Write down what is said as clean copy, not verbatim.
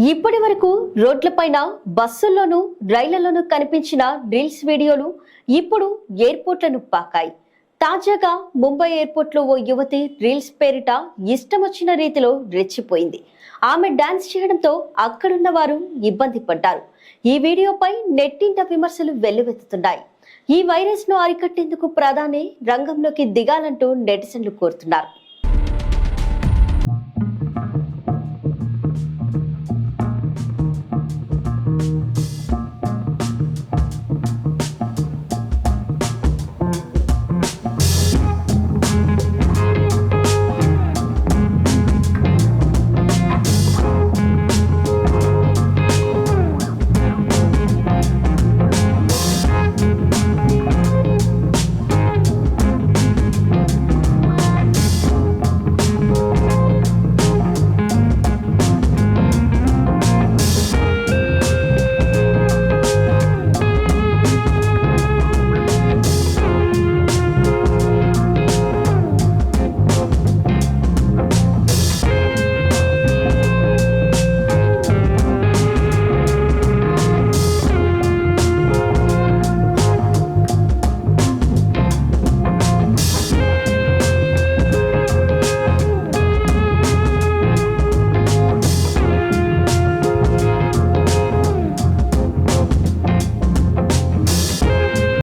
ఇప్పటి వరకు రోడ్లపైన బస్సుల్లోనూ రైళ్లలోనూ కనిపించిన రీల్స్ వీడియోలు ఇప్పుడు ఎయిర్పోర్ట్లను పాకాయి. తాజాగా ముంబై ఎయిర్పోర్ట్లో ఓ యువతి రీల్స్ పేరిట ఇష్టం వచ్చిన రీతిలో రెచ్చిపోయింది. ఆమె డాన్స్ చేయడంతో అక్కడున్న వారు ఇబ్బంది పడ్డారు. ఈ వీడియోపై నెట్టింట విమర్శలు వెల్లువెత్తుతున్నాయి. ఈ వైరస్ ను అరికట్టేందుకు ప్రధాని రంగంలోకి దిగాలంటూ నెటిజన్లు కోరుతున్నారు.